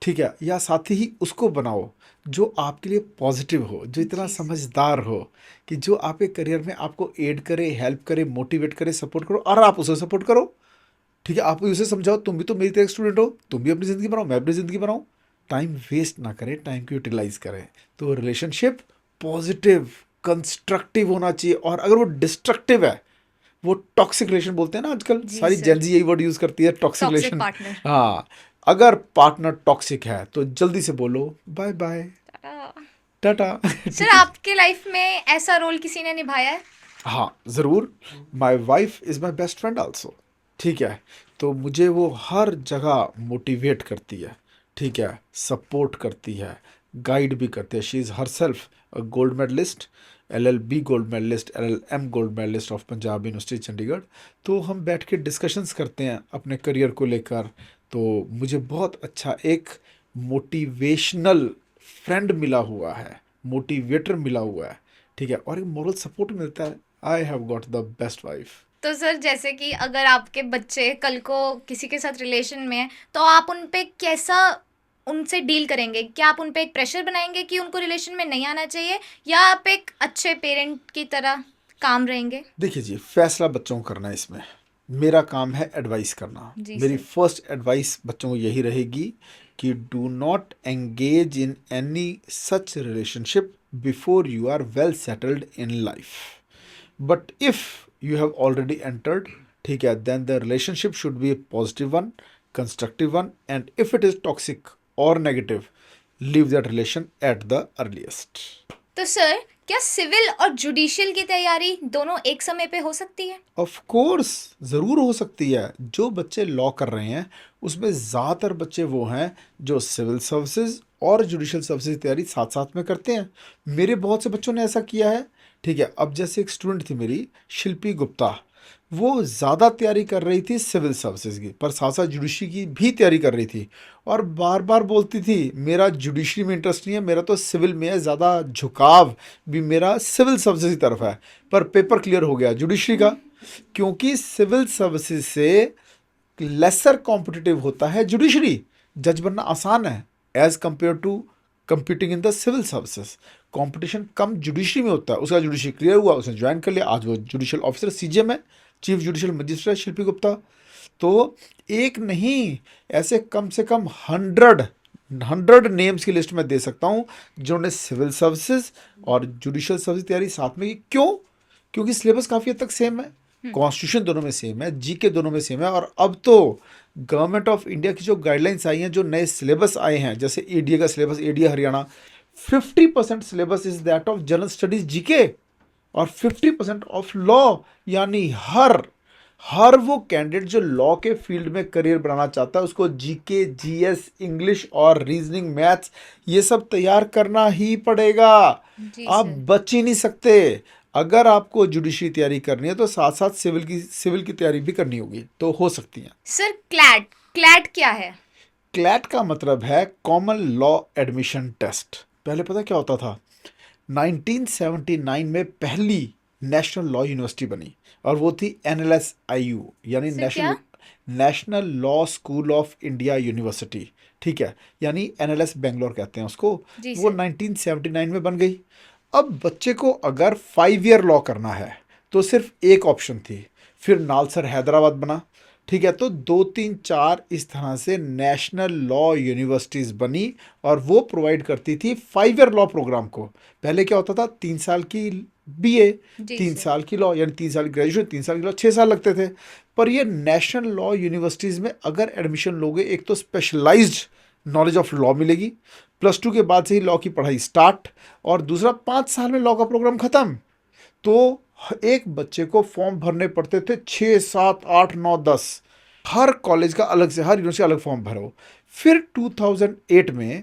ठीक है, या साथी ही उसको बनाओ जो आपके लिए पॉजिटिव हो, जो इतना
जी।
समझदार हो कि जो आपके करियर में आपको एड करे, हेल्प करे, मोटिवेट करे, सपोर्ट करो, और आप उसे सपोर्ट करो। ठीक है, आप भी उसे समझाओ तुम भी तो मेरी तरह स्टूडेंट हो, तुम भी अपनी ज़िंदगी बनाओ, मैं अपनी ज़िंदगी बनाऊँ। टाइम वेस्ट ना करें, टाइम को यूटिलाइज करें। तो रिलेशनशिप पॉजिटिव कंस्ट्रक्टिव होना चाहिए, और अगर वो डिस्ट्रक्टिव है, वो टॉक्सिक रिलेशन बोलते हैं ना आजकल,
जी
सारी
सर।
जेंजी यही वर्ड यूज़ करती है, टॉक्सिक
टॉक्सिक
रिलेशन।
पार्टनर।
हाँ, अगर पार्टनर टॉक्सिक है तो जल्दी से बोलो बाय बाय, टाटा।
सर
ठीक है।
आपके लाइफ में ऐसा रोल किसी ने निभाया है?
हाँ ज़रूर, my wife is my best friend also. ठीक है, तो मुझे वो हर जगह मोटिवेट करती है, ठीक है, सपोर्ट करती है, गाइड भी करते हैं। She is herself gold medalist, LLB gold medalist, LLM gold medalist of Punjab university Chandigarh. तो हम बैठ के डिस्कशंस करते हैं अपने करियर को लेकर। तो मुझे बहुत अच्छा एक मोटिवेशनल फ्रेंड मिला हुआ है, मोटिवेटर मिला हुआ है, ठीक है, और एक मोरल सपोर्ट मिलता है। I have got the best wife.
तो सर जैसे कि अगर आपके बच्चे कल को किसी के साथ रिलेशन में हैं तो आप उन पे कैसा उनसे डील करेंगे? क्या आप उन पे एक प्रेशर बनाएंगे कि उनको रिलेशन में नहीं आना चाहिए, या आप एक अच्छे पेरेंट की तरह काम रहेंगे?
देखिए जी, फैसला बच्चों को करना है इसमें, मेरा काम है एडवाइस करना।
जी
मेरी
सर।
फर्स्ट एडवाइस बच्चों को यही रहेगी कि do not engage in any such relationship before you are well settled in life. But if you have already entered, ठीक है, then the relationship should be a positive one, constructive one, and if it is toxic और negative, leave that relation at the earliest.
तो सर क्या सिविल और जुडिशियल की तैयारी दोनों एक समय पे हो सकती है?
ऑफ कोर्स ज़रूर हो सकती है। जो बच्चे लॉ कर रहे हैं उसमें ज़्यादातर बच्चे वो हैं जो सिविल सर्विसेज और जुडिशियल सर्विसेज की तैयारी साथ साथ में करते हैं। मेरे बहुत से बच्चों ने ऐसा किया है, ठीक है। अब जैसे एक स्टूडेंट थी मेरी, शिल्पी गुप्ता, वो ज़्यादा तैयारी कर रही थी सिविल सर्विसेज की, पर साथ साथ जुडिशरी की भी तैयारी कर रही थी, और बार बार बोलती थी मेरा जुडिशरी में इंटरेस्ट नहीं है, मेरा तो सिविल में है, ज़्यादा झुकाव भी मेरा सिविल सर्विसेज की तरफ है। पर पेपर क्लियर हो गया जुडिशरी का, क्योंकि सिविल सर्विसेज से लेसर कॉम्पिटिटिव होता है जुडिशरी। जज बनना आसान है as compare to computing in the civil services. Competition कम जुडिशरी में होता है। उसका जुडिशरी क्लियर हुआ, उसने ज्वाइन कर लिया, आज वो जुडिशियल ऑफिसर CJM है, चीफ जुडिशियल मजिस्ट्रेट शिल्पी गुप्ता। तो एक नहीं, ऐसे कम से कम 100 नेम्स की लिस्ट में दे सकता हूँ जिन्होंने सिविल सर्विसेज और जुडिशियल सर्विस तैयारी साथ में की। क्यों? क्योंकि सिलेबस काफ़ी हद तक सेम है, कॉन्स्टिट्यूशन दोनों में सेम है, जीके दोनों में सेम है, और अब तो गवर्नमेंट ऑफ इंडिया की जो गाइडलाइंस आई हैं, जो नए सिलेबस आए हैं, जैसे ADA का syllabus, ADA Haryana, 50% syllabus is that of general studies GK, और 50% ऑफ लॉ। यानी हर वो कैंडिडेट जो लॉ के फील्ड में करियर बनाना चाहता है, उसको GK, GS, इंग्लिश और रीजनिंग, मैथ्स, ये सब तैयार करना ही पड़ेगा।
जी
आप
सर।
बच ही नहीं सकते। अगर आपको जुडिशरी तैयारी करनी है तो साथ साथ सिविल की तैयारी भी करनी होगी, तो हो सकती है।
सर क्लैट क्लैट क्या है?
क्लैट का मतलब है कॉमन लॉ एडमिशन टेस्ट। पहले पता क्या होता था? 1979 में पहली नेशनल लॉ यूनिवर्सिटी बनी, और वो थी NLSIU, यानी
सर क्या?
National law school of India university, ठीक है, यानी NLS बेंगलोर कहते हैं उसको।
जी
वो
सर।
1979 में बन गई। अब बच्चे को अगर 5 ईयर लॉ करना है तो सिर्फ एक ऑप्शन थी, फिर नालसर हैदराबाद बना, ठीक है। तो 2, 3, 4 इस तरह से नेशनल लॉ यूनिवर्सिटीज़ बनी, और वो प्रोवाइड करती थी 5 ईयर लॉ प्रोग्राम को। पहले क्या होता था? 3 साल की BA,
जी
3
सर।
साल की लॉ, यानी 3 साल की ग्रेजुएशन, 3 साल की लॉ, 6 साल लगते थे। पर ये नेशनल लॉ यूनिवर्सिटीज़ में अगर एडमिशन लोगे, एक तो स्पेशलाइज्ड नॉलेज ऑफ लॉ मिलेगी, +2 के बाद से ही लॉ की पढ़ाई स्टार्ट, और दूसरा 5 साल में लॉ का प्रोग्राम ख़त्म। तो एक बच्चे को फॉर्म भरने पड़ते थे 6, 7, 8, 9, 10, हर कॉलेज का अलग से, हर यूनिवर्सिटी अलग फॉर्म भरो। फिर 2008 में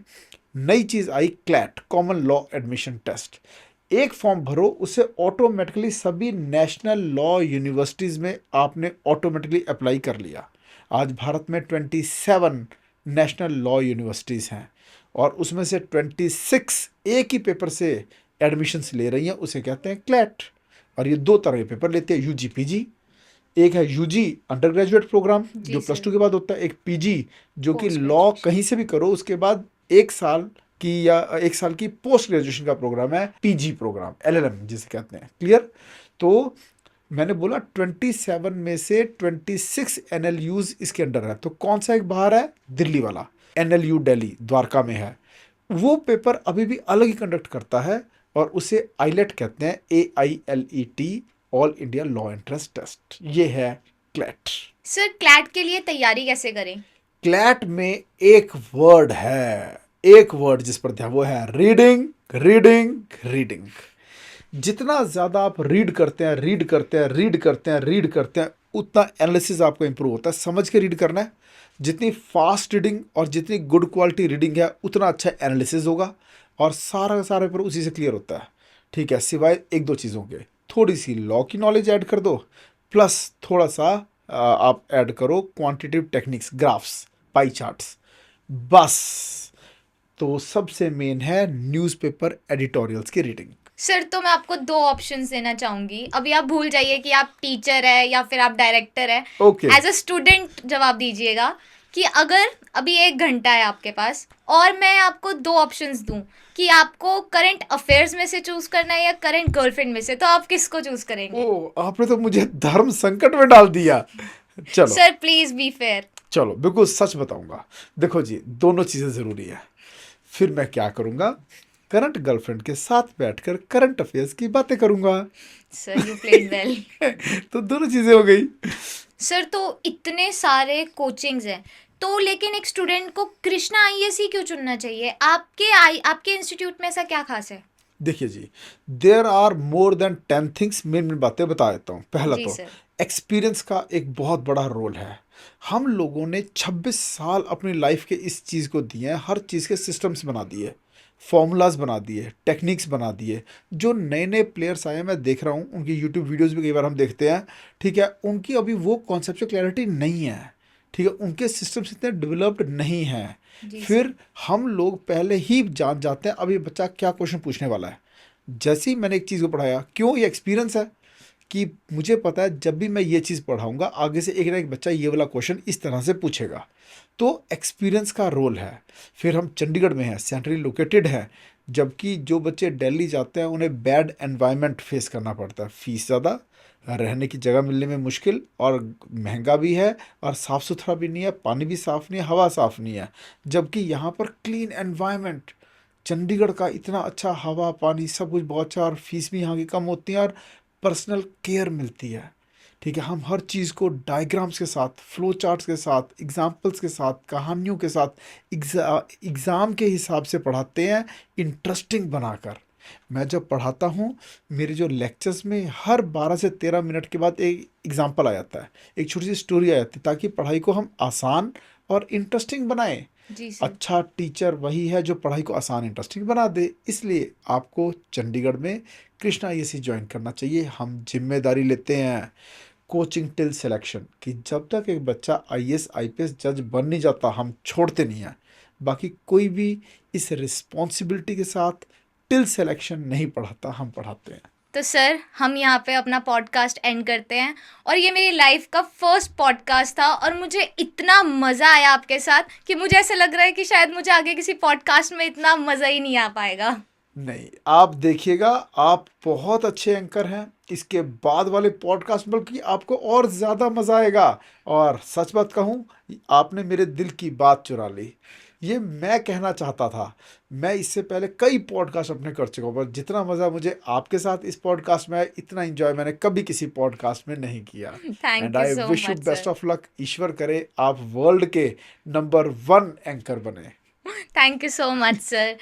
नई चीज़ आई, CLAT, common law admission test. एक फॉर्म भरो, उससे ऑटोमेटिकली सभी नेशनल लॉ यूनिवर्सिटीज़ में आपने ऑटोमेटिकली अप्लाई कर लिया। आज भारत में 27 नेशनल लॉ यूनिवर्सिटीज़ हैं, और उसमें से 26 एक ही पेपर से एडमिशन्स ले रही हैं, उसे कहते हैं क्लैट। और ये 2 तरह के पेपर लेते हैं, UG PG। एक है UG अंडर ग्रेजुएट प्रोग्राम,
जी
जो
सर।
+2 के बाद होता है, एक PG जो कि
पोस्ट
लॉ
ग्रेजुएशन।
कहीं से भी करो, उसके बाद 1 साल की या 1 साल की पोस्ट ग्रेजुएशन का प्रोग्राम है, PG प्रोग्राम, LLM जिसे कहते हैं। क्लियर? तो मैंने बोला 27 में से 26 NLUs इसके अंडर है, तो कौन सा एक बाहर है? दिल्ली वाला, NLU दिल्ली, द्वारका में है। वो पेपर अभी भी अलग ही कंडक्ट करता है, और उसे आईलेट कहते हैं, AILET, all India law entrance test. ये है क्लैट।
सर क्लैट के लिए तैयारी कैसे करें?
क्लैट में एक वर्ड है, एक वर्ड जिस पर ध्यान, वो है रीडिंग, रीडिंग, रीडिंग। जितना ज़्यादा आप रीड करते हैं, रीड करते हैं, रीड करते हैं, रीड करते हैं, उतना एनालिसिस आपका इंप्रूव होता है। समझ के रीड करना है, जितनी फास्ट रीडिंग और जितनी गुड क्वालिटी रीडिंग है उतना अच्छा एनालिसिस होगा और सारा का सारा पेपर उसी से क्लियर होता है। ठीक है, सिवाय एक दो चीज़ों के, थोड़ी सी लॉ की नॉलेज ऐड कर दो, प्लस थोड़ा सा आप ऐड करो quantitative techniques, graphs, pie charts, बस। तो सबसे मेन है न्यूज़पेपर एडिटोरियल्स की रीडिंग।
सर तो मैं आपको दो ऑप्शंस देना चाहूंगी। अभी आप भूल जाइए कि आप टीचर है या फिर आप डायरेक्टर है।
ओके,
एज अ स्टूडेंट जवाब दीजिएगा कि अगर अभी 1 घंटा है आपके पास और मैं आपको दो ऑप्शंस दूं कि आपको करंट अफेयर्स में से चूज करना है या करंट गर्लफ्रेंड में से, तो आप किसको चूज करेंगे?
ओ आपने तो मुझे धर्म संकट में डाल दिया। चलो
सर प्लीज बी फेयर।
चलो, बिल्कुल सच बताऊंगा। देखो जी, दोनों चीज़ें ज़रूरी है। फिर मैं क्या करूंगा, करंट गर्लफ्रेंड के साथ बैठकर करंट अफेयर्स की बातें करूंगा।
Sir you played well.
तो दोनों चीज़ें हो गई।
सर तो इतने सारे कोचिंग्स हैं, तो लेकिन एक स्टूडेंट को कृष्णा आईएएस ही क्यों चुनना चाहिए? आपके इंस्टीट्यूट में ऐसा क्या खास है?
देखिए जी, there are more than 10 things. Main बातें बता देता हूँ। पहला
जी
तो
सर।
एक्सपीरियंस का एक बहुत बड़ा रोल है। हम लोगों ने 26 साल अपनी लाइफ के इस चीज़ को दिए हैं, हर चीज़ के सिस्टम्स बना दिए, फॉर्मूलाज बना दिए, टेक्निक्स बना दिए। जो नए नए प्लेयर्स आए हैं, मैं देख रहा हूँ उनकी यूट्यूब वीडियोस भी कई बार हम देखते हैं। ठीक है, उनकी अभी वो कॉन्सेप्चुअल क्लैरिटी नहीं है। ठीक है, उनके सिस्टम्स इतने डेवलप्ड नहीं हैं।
जी
फिर
सर।
हम लोग पहले ही जान जाते हैं अब ये बच्चा क्या क्वेश्चन पूछने वाला है। जैसे ही मैंने एक चीज़ को पढ़ाया, क्यों, ये एक्सपीरियंस है कि मुझे पता है जब भी मैं ये चीज़ पढ़ाऊंगा आगे से एक ना एक बच्चा ये वाला क्वेश्चन इस तरह से पूछेगा। तो एक्सपीरियंस का रोल है। फिर हम चंडीगढ़ में हैं, सेंट्रली लोकेटेड है, जबकि जो बच्चे दिल्ली जाते हैं उन्हें बैड एनवायरनमेंट फेस करना पड़ता है, फीस ज़्यादा, रहने की जगह मिलने में मुश्किल, और महंगा भी है, और साफ़ सुथरा भी नहीं है, पानी भी साफ़ नहीं है, हवा साफ़ नहीं है। जबकि यहाँ पर क्लीन एनवायरनमेंट, चंडीगढ़ का इतना अच्छा हवा पानी सब कुछ बहुत अच्छा, और फीस भी यहाँ की कम होती है, और पर्सनल केयर मिलती है। ठीक है, हम हर चीज़ को डायग्राम्स के साथ, फ्लो चार्ट्स के साथ, एग्जाम्पल्स के साथ, कहानियों के साथ, एग्ज़ाम के हिसाब से पढ़ाते हैं, इंटरेस्टिंग बनाकर। मैं जब पढ़ाता हूँ, मेरे जो लेक्चर्स में हर 12 से 13 मिनट के बाद एक एग्जाम्पल आ जाता है, एक छोटी सी स्टोरी आ जाती है, ताकि पढ़ाई को हम आसान और इंटरेस्टिंग बनाएं।
जी सर।
अच्छा टीचर वही है जो पढ़ाई को आसान इंटरेस्टिंग बना दे। इसलिए आपको चंडीगढ़ में कृष्णा आईएएस ज्वाइन करना चाहिए। हम जिम्मेदारी लेते हैं कोचिंग टिल सिलेक्शन कि जब तक एक बच्चा आईएएस आईपीएस जज बन नहीं जाता हम छोड़ते नहीं हैं। बाकी कोई भी इस रिस्पॉन्सिबिलिटी के साथ टिल सिलेक्शन नहीं पढ़ाता, हम पढ़ाते हैं।
तो सर हम यहाँ पे अपना पॉडकास्ट एंड करते हैं, और ये मेरी लाइफ का फर्स्ट पॉडकास्ट था और मुझे इतना मज़ा आया आपके साथ कि मुझे ऐसा लग रहा है कि शायद मुझे आगे किसी पॉडकास्ट में इतना मज़ा ही नहीं आ पाएगा।
नहीं, आप देखिएगा, आप बहुत अच्छे एंकर हैं। इसके बाद वाले पॉडकास्ट बल्कि आपको और ज़्यादा मज़ा आएगा। और सच बात कहूँ, आपने मेरे दिल की बात चुरा ली। ये मैं कहना चाहता था। मैं इससे पहले कई पॉडकास्ट अपने कर चुका हूँ, पर जितना मज़ा मुझे आपके साथ इस पॉडकास्ट में आया, इतना एंजॉय मैंने कभी किसी पॉडकास्ट में नहीं किया। And
thank you
I
so
wish you
much
best
sir.
Of luck. ईश्वर करे आप वर्ल्ड के नंबर 1 एंकर बने।
Thank you so much sir.